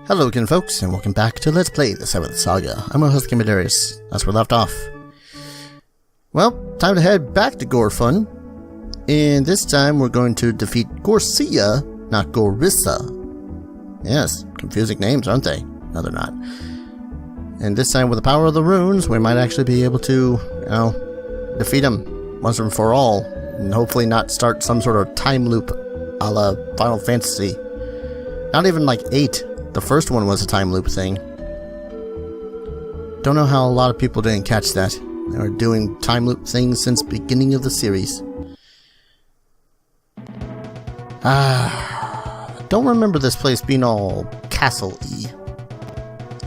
Hello again folks, and welcome back to Let's Play the 7th Saga. I'm your host, Darius. That's where we left off. Well, time to head back to Gorfun. And this time we're going to defeat Garsio, not Gorissa. Yes, confusing names, aren't they? No, they're not. And this time with the power of the runes, we might actually be able to, defeat him once and for all. And hopefully not start some sort of time loop a la Final Fantasy. Not even like 8. The first one was a time loop thing. Don't know how a lot of people didn't catch that. They were doing time loop things since the beginning of the series. Don't remember this place being all castle-y.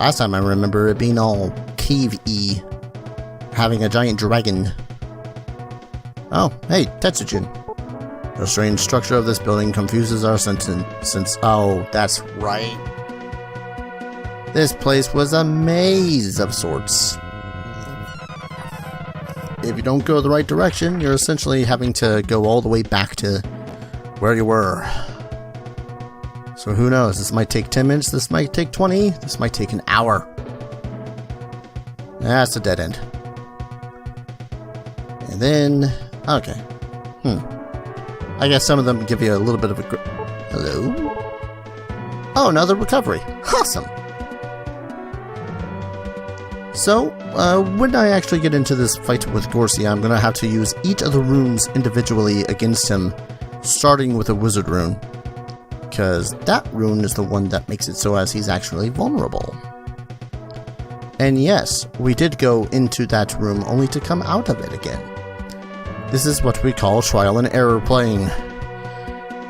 Last time I remember it being all cave-y. Having a giant dragon. Oh, hey, Tetsujin. The strange structure of this building confuses our senses. Oh, that's right. This place was a maze of sorts. If you don't go the right direction, you're essentially having to go all the way back to where you were. So who knows, this might take 10 minutes, this might take 20, this might take an hour. That's a dead end. And then, okay. I guess some of them give you a little bit of a hello? Oh, another recovery. Awesome! So, when I actually get into this fight with Garsio, I'm going to have to use each of the runes individually against him, starting with a wizard rune. Because that rune is the one that makes it so as he's actually vulnerable. And yes, we did go into that room only to come out of it again. This is what we call trial and error playing.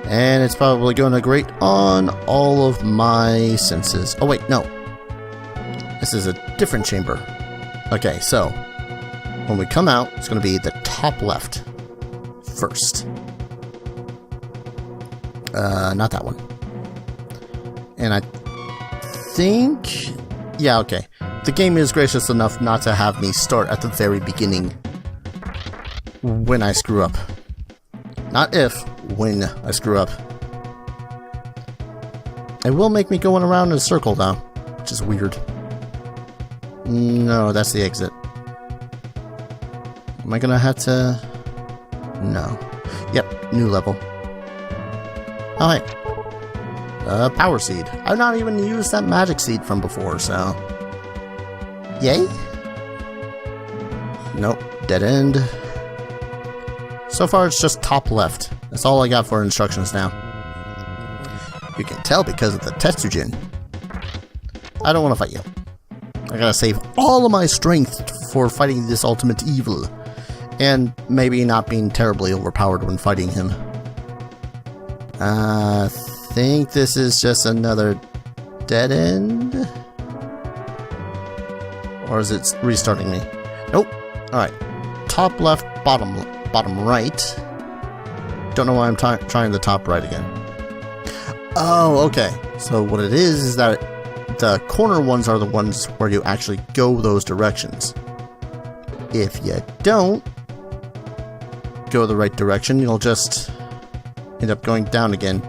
And it's probably going to grate on all of my senses. Oh wait, no. This is a different chamber. Okay, so when we come out, it's going to be the top left first. Not that one. And I think... yeah, okay. The game is gracious enough not to have me start at the very beginning when I screw up. Not if, when I screw up. It will make me going around in a circle though, which is weird. No, that's the exit. Am I gonna have to... no. Yep, new level. Alright. Power seed. I've not even used that magic seed from before, so... yay? Nope, dead end. So far it's just top left. That's all I got for instructions now. You can tell because of the Tetsujin. I don't want to fight you. I gotta save all of my strength for fighting this ultimate evil. And maybe not being terribly overpowered when fighting him. I think this is just another dead end? Or is it restarting me? Nope. Alright. Top left, bottom right. Don't know why I'm trying the top right again. Oh, okay. So what it is that the corner ones are the ones where you actually go those directions. If you don't go the right direction, you'll just end up going down again.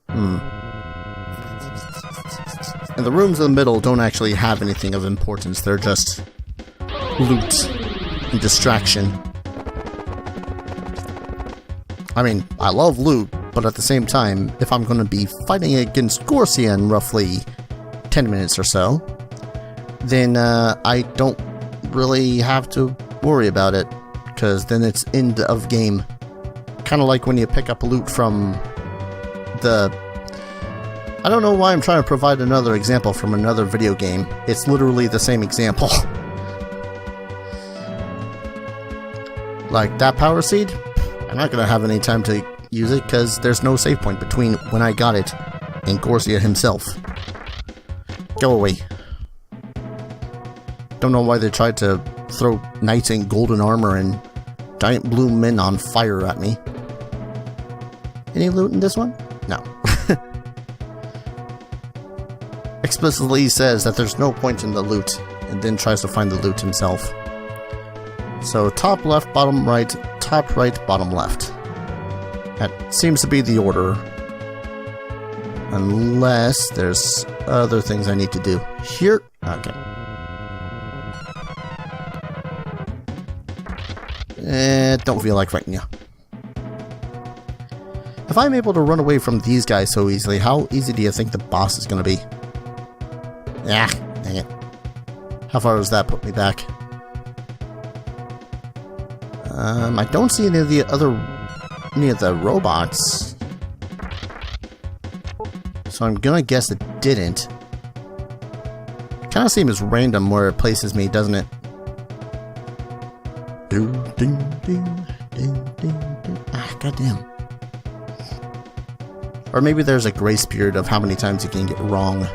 And the rooms in the middle don't actually have anything of importance. They're just loot and distraction. I mean, I love loot, but at the same time, if I'm going to be fighting against Garsio in roughly 10 minutes or so, then I don't really have to worry about it, because then it's end of game. Kind of like when you pick up loot from the... I don't know why I'm trying to provide another example from another video game. It's literally the same example. Like that power seed, I'm not going to have any time to use it because there's no save point between when I got it and Garsio himself. Go away. Don't know why they tried to throw knights in golden armor and giant blue men on fire at me. Any loot in this one? No. Explicitly says that there's no point in the loot, and then tries to find the loot himself. So top left, bottom right, top right, bottom left. That seems to be the order. Unless there's other things I need to do. Here? Okay. Don't feel like fighting you. If I'm able to run away from these guys so easily, how easy do you think the boss is going to be? Ah, dang it. How far does that put me back? I don't see any of the robots. So I'm gonna guess it didn't. Kind of seems random where it places me, doesn't it? Ah, goddamn. Or maybe there's a grace period of how many times you can get wrong.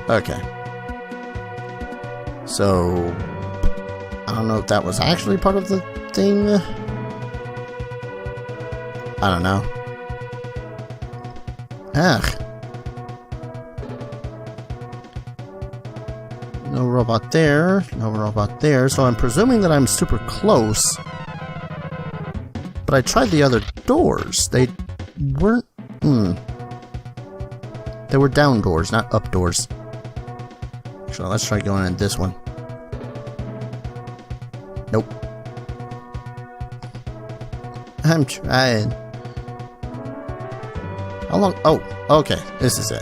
Okay. So, I don't know if that was actually part of the thing. I don't know. Ugh. No robot there. No robot there. So I'm presuming that I'm super close. But I tried the other doors. They weren't... They were down doors, not up doors. So let's try going in this one. Nope. I'm trying. How long? Oh, okay. This is it.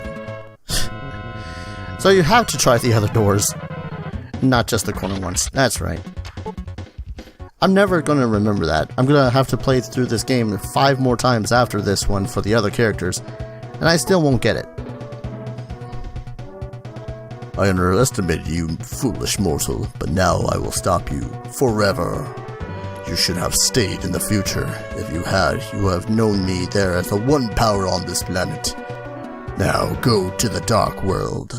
So you have to try the other doors. Not just the corner ones. That's right. I'm never going to remember that. I'm going to have to play through this game 5 more times after this one for the other characters. And I still won't get it. I underestimated you, foolish mortal, but now I will stop you forever. You should have stayed in the future. If you had, you have known me there as the one power on this planet. Now go to the dark world.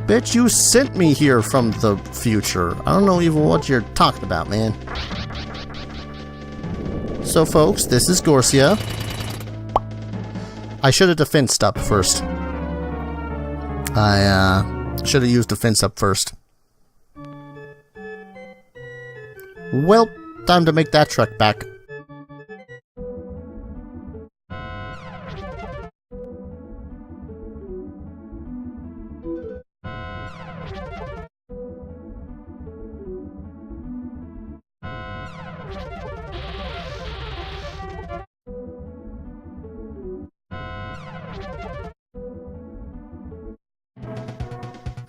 Bitch, you sent me here from the future. I don't know even what you're talking about, man. So folks, this is Garsio. I should have defensed up first. I should have used defense up first. Well, time to make that trek back.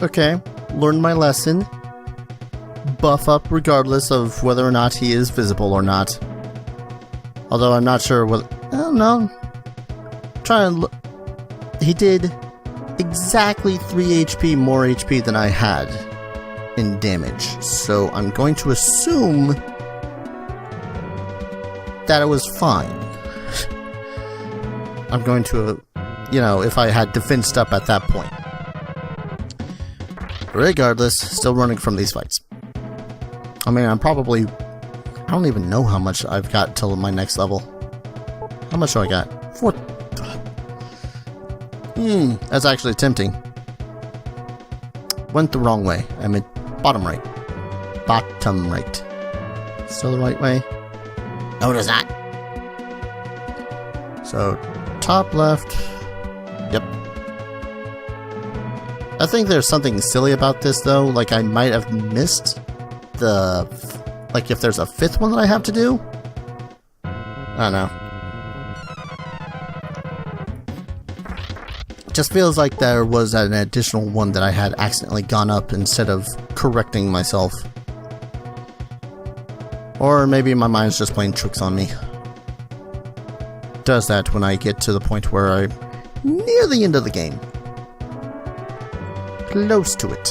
Okay, learned my lesson. Buff up regardless of whether or not he is visible or not. Although I'm not sure whether... I don't know. Try and look... He did exactly 3 HP more HP than I had in damage. So I'm going to assume that it was fine. I'm going to, you know, if I had defensed up at that point. Regardless, still running from these fights. I mean, I don't even know how much I've got till my next level. How much do I got? 4. That's actually tempting. Went the wrong way. I meant bottom right. Bottom right. Still the right way? No, it is not. So, top left. Yep. I think there's something silly about this, though. Like, I might have missed the... Like, if there's a 5th one that I have to do? I don't know. It just feels like there was an additional one that I had accidentally gone up instead of correcting myself. Or maybe my mind's just playing tricks on me. Does that when I get to the point where I'm near the end of the game. Close to it.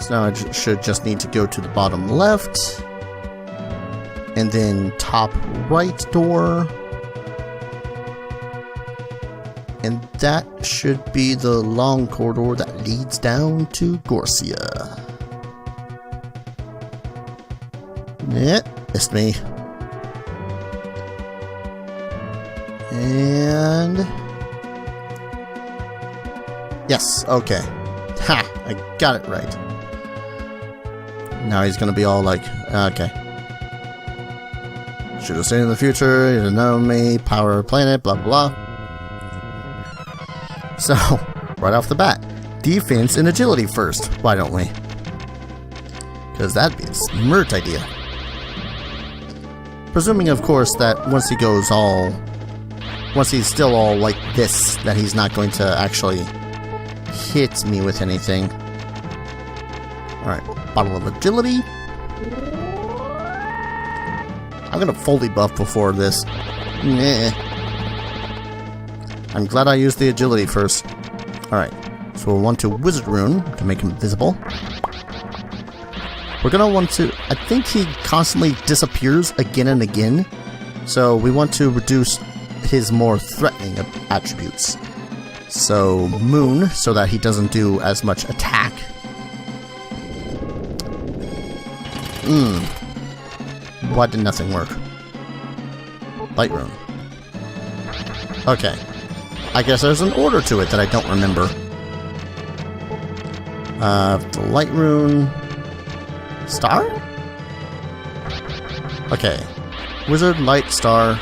So now I should just need to go to the bottom left. And then top right door. And that should be the long corridor that leads down to Garsio. Missed me. And... Yes, okay. Ha! I got it right. Now he's gonna be all like, okay. Should have seen in the future, you know me, power planet, blah blah. So, right off the bat, defense and agility first, why don't we? Because that'd be a smart idea. Presuming, of course, that once he's still all like this, that he's not going to actually hit me with anything. Alright, bottle of agility. I'm gonna fully buff before this. Nah. I'm glad I used the agility first. Alright, so we'll want to Wizard Rune to make him visible. We're gonna want to... I think he constantly disappears again and again. So we want to reduce his more threatening attributes. So Moon, so that he doesn't do as much attack. Why did nothing work? Light Rune. Okay. I guess there's an order to it that I don't remember. The Light Rune... Star? Okay. Wizard, Light, Star.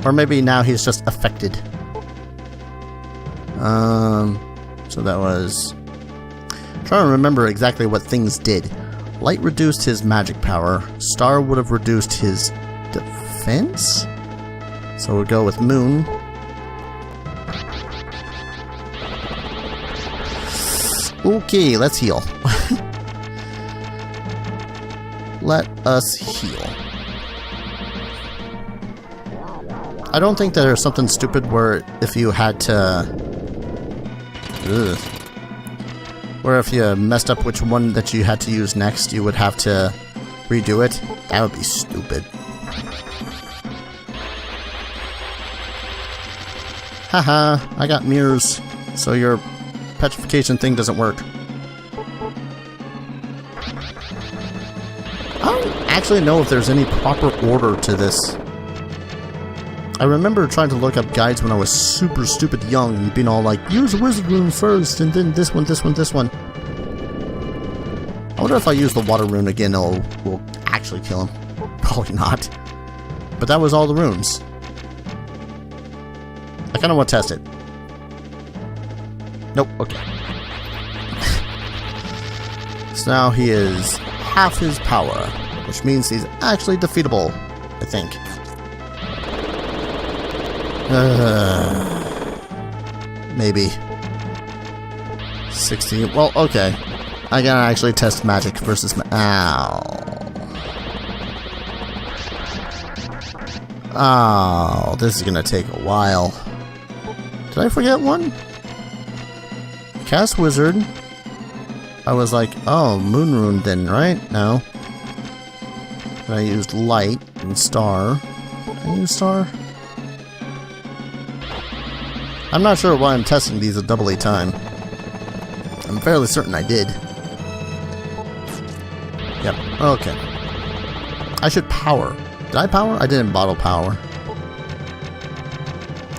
Or maybe now he's just affected. So that was... I'm trying to remember exactly what things did. Light reduced his magic power. Star would have reduced his defense? So we'll go with Moon. Okay, let's heal. Let us heal. I don't think that there's something stupid where if you had to... Where if you messed up which one that you had to use next, you would have to redo it. That would be stupid. Haha, I got mirrors, so your petrification thing doesn't work. I don't actually know if there's any proper order to this. I remember trying to look up guides when I was super stupid young and being all like, use the Wizard Rune first, and then this one, this one, this one. I wonder if I use the Water Rune again, will actually kill him. Probably not. But that was all the runes. I kind of want to test it. Nope, okay. So now he is half his power, which means he's actually defeatable, I think. Maybe. 16. Well, okay. I gotta actually test magic versus ow. Oh, this is gonna take a while. Did I forget one? Cast Wizard. I was like, oh, Moon Rune then, right? No. And I used Light and Star. Did I use Star? I'm not sure why I'm testing these a double time. I'm fairly certain I did. Yep, okay. I should power. Did I power? I didn't bottle power.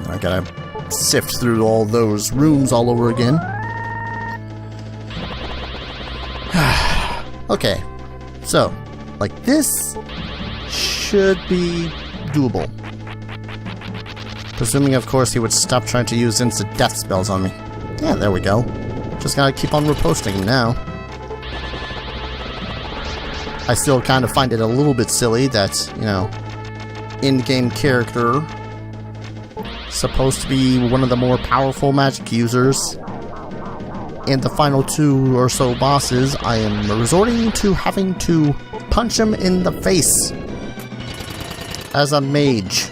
I gotta sift through all those runes all over again. Okay, so, like this should be doable. Presuming, of course, he would stop trying to use instant death spells on me. Yeah, there we go. Just gotta keep on reposting him now. I still kind of find it a little bit silly that, you know, in-game character supposed to be one of the more powerful magic users. In the final 2 or so bosses, I am resorting to having to punch him in the face as a mage.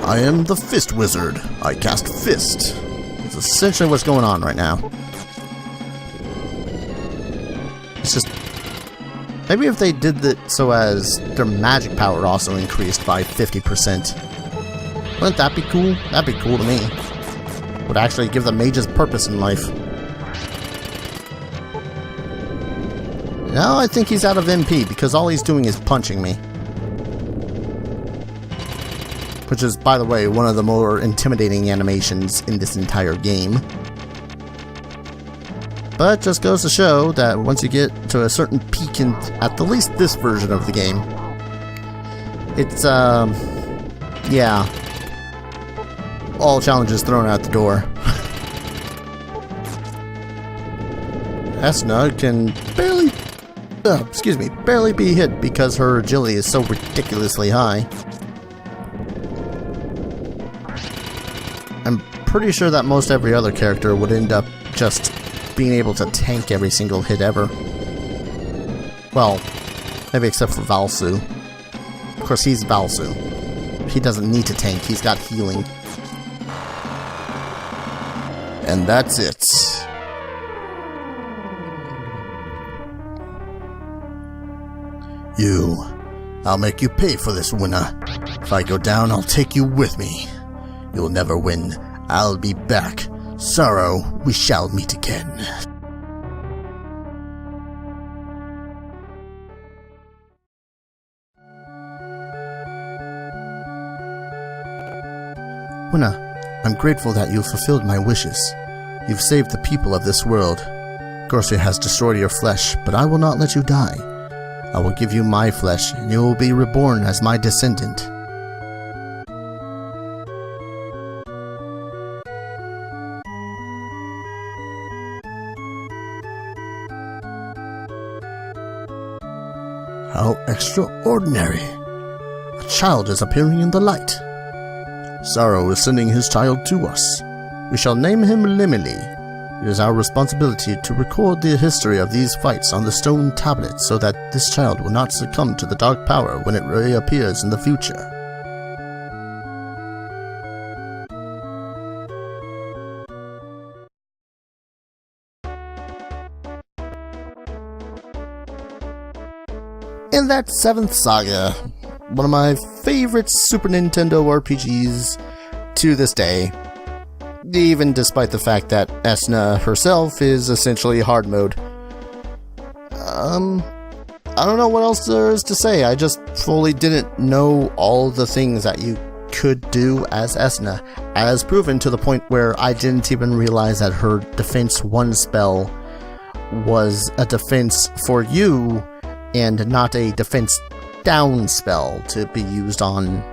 I am the Fist Wizard. I cast Fist. It's essentially what's going on right now. It's just... maybe if they did that so as their magic power also increased by 50%. Wouldn't that be cool? That'd be cool to me. Would actually give the mages purpose in life. Now I think he's out of MP because all he's doing is punching me. Which is, by the way, one of the more intimidating animations in this entire game. But just goes to show that once you get to a certain peak in at the least this version of the game, it's, yeah, all challenges thrown out the door. Esuna can barely be hit because her agility is so ridiculously high. I'm pretty sure that most every other character would end up just being able to tank every single hit ever. Well, maybe except for Valsu. Of course, he's Valsu. He doesn't need to tank, he's got healing. And that's it. I'll make you pay for this, Winna. If I go down, I'll take you with me. You'll never win. I'll be back. Saro, we shall meet again. Winna, I'm grateful that you fulfilled my wishes. You've saved the people of this world. Garsio has destroyed your flesh, but I will not let you die. I will give you my flesh, and you will be reborn as my descendant. How extraordinary! A child is appearing in the light. Saro is sending his child to us. We shall name him Limili. It is our responsibility to record the history of these fights on the stone tablet so that this child will not succumb to the dark power when it reappears in the future. And that's 7th Saga, one of my favorite Super Nintendo RPGs to this day. Even despite the fact that Esuna herself is essentially hard mode. I don't know what else there is to say. I just fully didn't know all the things that you could do as Esuna, as proven to the point where I didn't even realize that her Defense 1 spell was a defense for you and not a defense down spell to be used on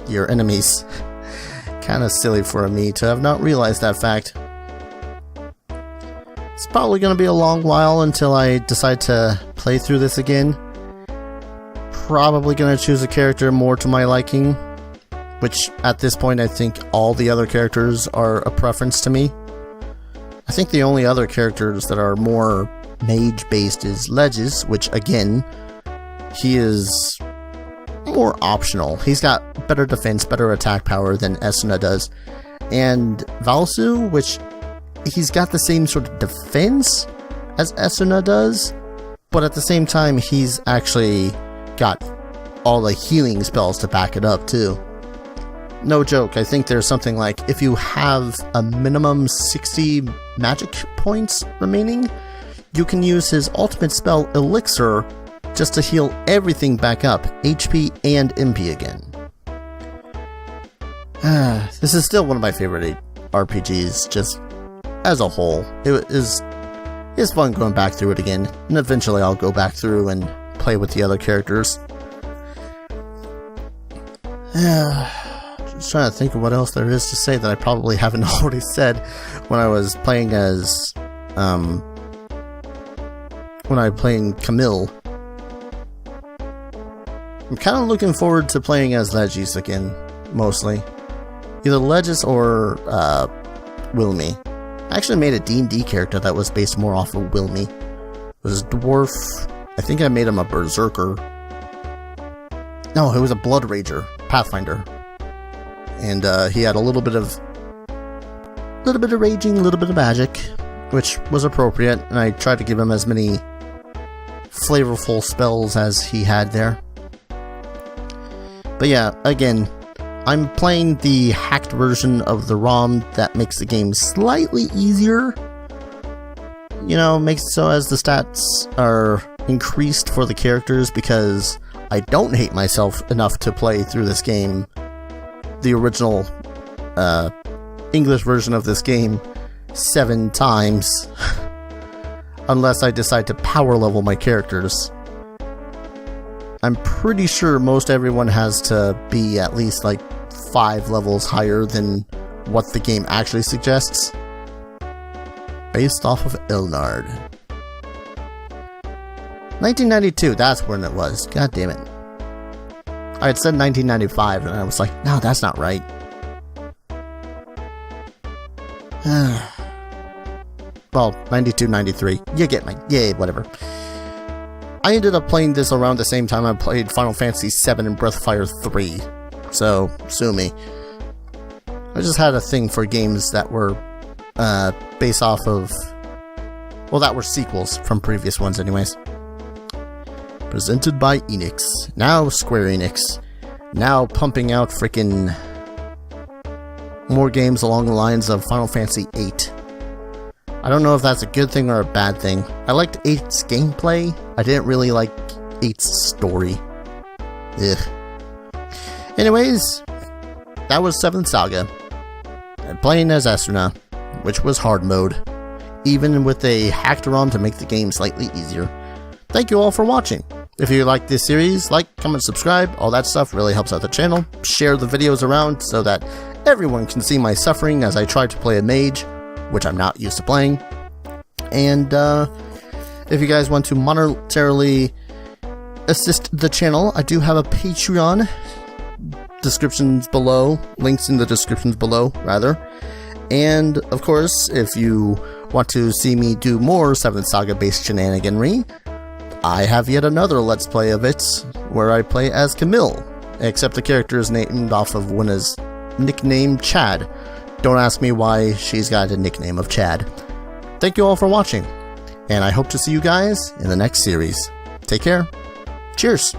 your enemies. Kind of silly for me to have not realized that fact. It's probably going to be a long while until I decide to play through this again. Probably going to choose a character more to my liking, which at this point I think all the other characters are a preference to me. I think the only other characters that are more mage based is Ledges, which again, he is more optional. He's got better defense, better attack power than Esuna does. And Valsu, which he's got the same sort of defense as Esuna does, but at the same time he's actually got all the healing spells to back it up too. No joke, I think there's something like, if you have a minimum 60 magic points remaining, you can use his ultimate spell Elixir just to heal everything back up, HP and MP again. This is still one of my favorite RPGs, just as a whole. It's fun going back through it again, and eventually I'll go back through and play with the other characters. Just trying to think of what else there is to say that I probably haven't already said when I was playing as, when I was playing Camille. I'm kind of looking forward to playing as Ledges again, mostly. Either Ledges or Wilmy. I actually made a D&D character that was based more off of Wilmy. It was a dwarf. I think I made him a berserker. No, it was a blood rager, Pathfinder. And he had a little bit of raging, a little bit of magic, which was appropriate, and I tried to give him as many flavorful spells as he had there. But yeah, again, I'm playing the hacked version of the ROM that makes the game slightly easier. You know, makes it so as the stats are increased for the characters, because I don't hate myself enough to play through this game, the original English version of this game, 7 times. unless I decide to power level my characters. I'm pretty sure most everyone has to be at least like 5 levels higher than what the game actually suggests. Based off of Elnard. 1992, that's when it was. God damn it. I had said 1995 and I was like, no, that's not right. Well, 92, 93. You get my... yeah, whatever. I ended up playing this around the same time I played Final Fantasy VII and Breath of Fire 3. So, sue me. I just had a thing for games that were based off of... well, that were sequels from previous ones anyways. Presented by Enix. Now Square Enix. Now pumping out frickin' more games along the lines of Final Fantasy VIII. I don't know if that's a good thing or a bad thing. I liked 8's gameplay. I didn't really like 8's story. Ugh. Anyways, that was 7th Saga. And playing as Esuna, which was hard mode, even with a hacked-a-ron to make the game slightly easier. Thank you all for watching. If you like this series, like, comment, subscribe, all that stuff really helps out the channel. Share the videos around so that everyone can see my suffering as I try to play a mage, which I'm not used to playing. And if you guys want to monetarily assist the channel, I do have a Patreon. Descriptions below, links in the descriptions below, rather. And of course, if you want to see me do more 7th Saga based shenaniganry, I have yet another Let's Play of it, where I play as Camille, except the character is named off of Winna's nickname, Chad. Don't ask me why she's got a nickname of Chad. Thank you all for watching, and I hope to see you guys in the next series. Take care. Cheers!